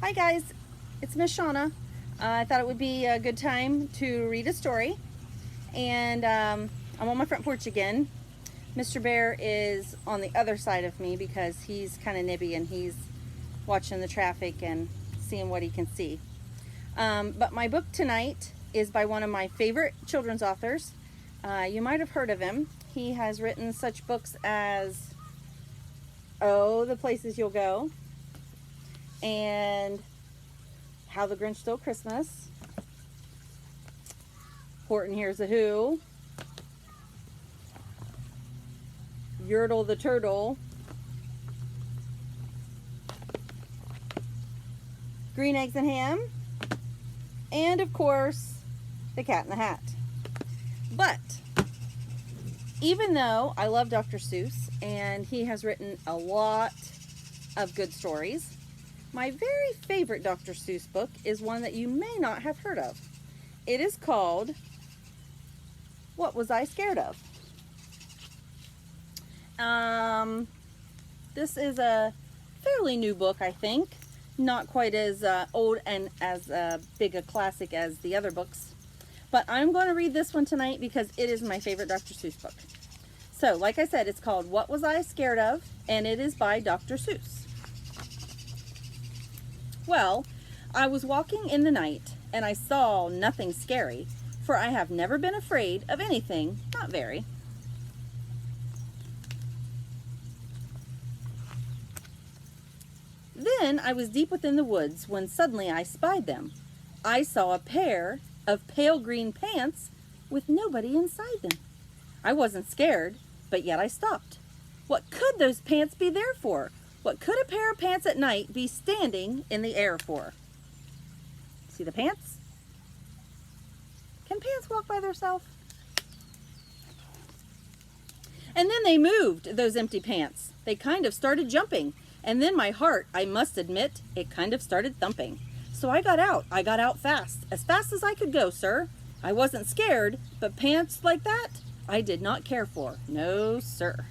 Hi guys, it's Miss Shawna. I thought it would be a good time to read a story, and I'm on my front porch again. Mr. Bear is on the other side of me because he's kind of nibby and he's watching the traffic and seeing what he can see. But my book tonight is by one of my favorite children's authors. You might have heard of him. He has written such books as The Places You'll Go, and How the Grinch Stole Christmas, Horton Hears a Who, Yertle the Turtle, Green Eggs and Ham, and of course, The Cat in the Hat. But even though I love Dr. Seuss and he has written a lot of good stories, my very favorite Dr. Seuss book is one that you may not have heard of. It is called What Was I Scared Of? This is a fairly new book, I think. Not quite as old and as big a classic as the other books. But I'm going to read this one tonight because it is my favorite Dr. Seuss book. So, like I said, it's called What Was I Scared Of? And it is by Dr. Seuss. Well, I was walking in the night, and I saw nothing scary, for I have never been afraid of anything, not very. Then I was deep within the woods when suddenly I spied them. I saw a pair of pale green pants with nobody inside them. I wasn't scared, but yet I stopped. What could those pants be there for? What could a pair of pants at night be standing in the air for? See the pants? Can pants walk by themselves? And then they moved, those empty pants. They kind of started jumping. And then my heart, I must admit, it kind of started thumping. So I got out. I got out fast as I could go, sir. I wasn't scared, but pants like that, I did not care for. No, sir.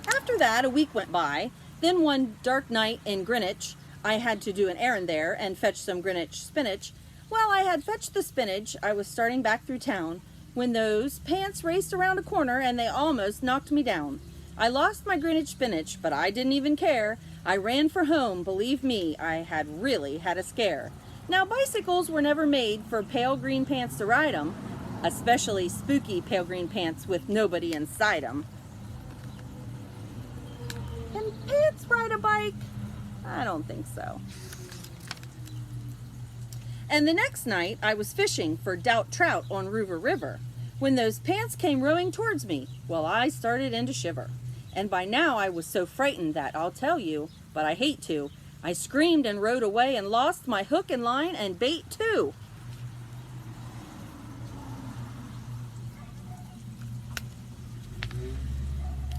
After that, a week went by. Then one dark night in Greenwich, I had to do an errand there and fetch some Greenwich spinach. While I had fetched the spinach, I was starting back through town when those pants raced around a corner and they almost knocked me down. I lost my Greenwich spinach, but I didn't even care. I ran for home. Believe me, I had really had a scare. Now, bicycles were never made for pale green pants to ride 'em, especially spooky pale green pants with nobody inside 'em. Can pants ride a bike? I don't think so. And the next night, I was fishing for doubt trout on River River when those pants came rowing towards me. Well, I started in to shiver. And by now I was so frightened that I'll tell you, but I hate to. I screamed and rowed away and lost my hook and line and bait too.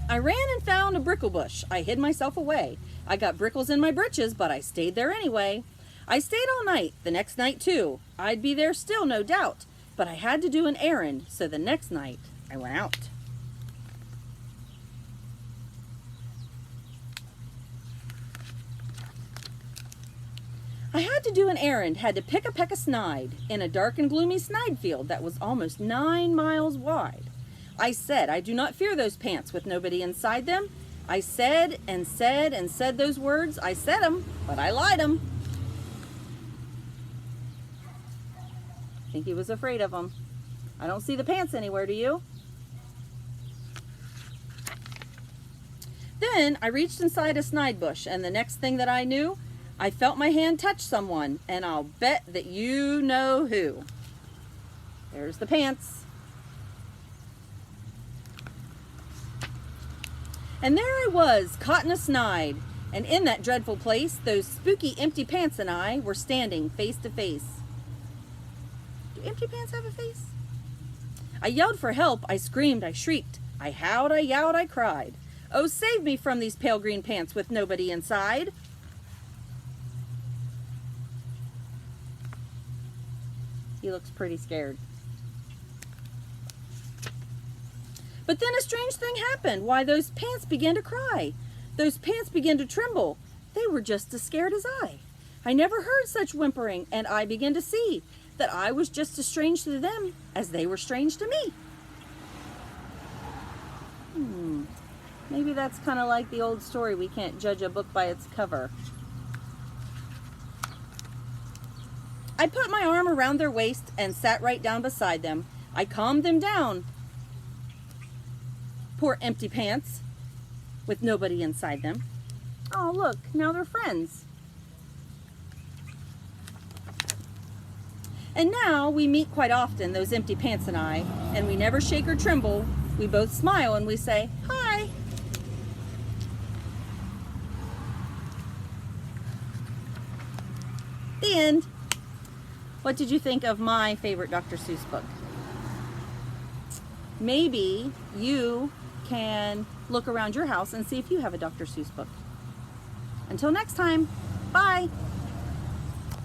I ran and found a brickle bush. I hid myself away. I got brickles in my britches, but I stayed there anyway. I stayed all night, the next night too. I'd be there still, no doubt, but I had to do an errand, so the next night I went out. I had to do an errand, had to pick a peck of snide in a dark and gloomy snide field that was almost 9 miles wide. I said, I do not fear those pants with nobody inside them. I said and said and said those words. I said 'em, but I lied 'em. Think he was afraid of them. I don't see the pants anywhere, do you? Then I reached inside a snide bush, and the next thing that I knew, I felt my hand touch someone, and I'll bet that you know who. There's the pants. And there I was, caught in a snide, and in that dreadful place, those spooky empty pants and I were standing face to face. Do empty pants have a face? I yelled for help, I screamed, I shrieked, I howled, I yowled, I cried. Oh, save me from these pale green pants with nobody inside. He looks pretty scared. But then a strange thing happened. Why, those pants began to cry. Those pants began to tremble. They were just as scared as I. I never heard such whimpering, and I began to see that I was just as strange to them as they were strange to me. Maybe that's kind of like the old story, we can't judge a book by its cover. I put my arm around their waist and sat right down beside them. I calmed them down. Poor empty pants with nobody inside them. Oh, look, now they're friends. And now we meet quite often, those empty pants and I, and we never shake or tremble. We both smile and we say, hi. The end. What did you think of my favorite Dr. Seuss book? Maybe you can look around your house and see if you have a Dr. Seuss book. Until next time, bye.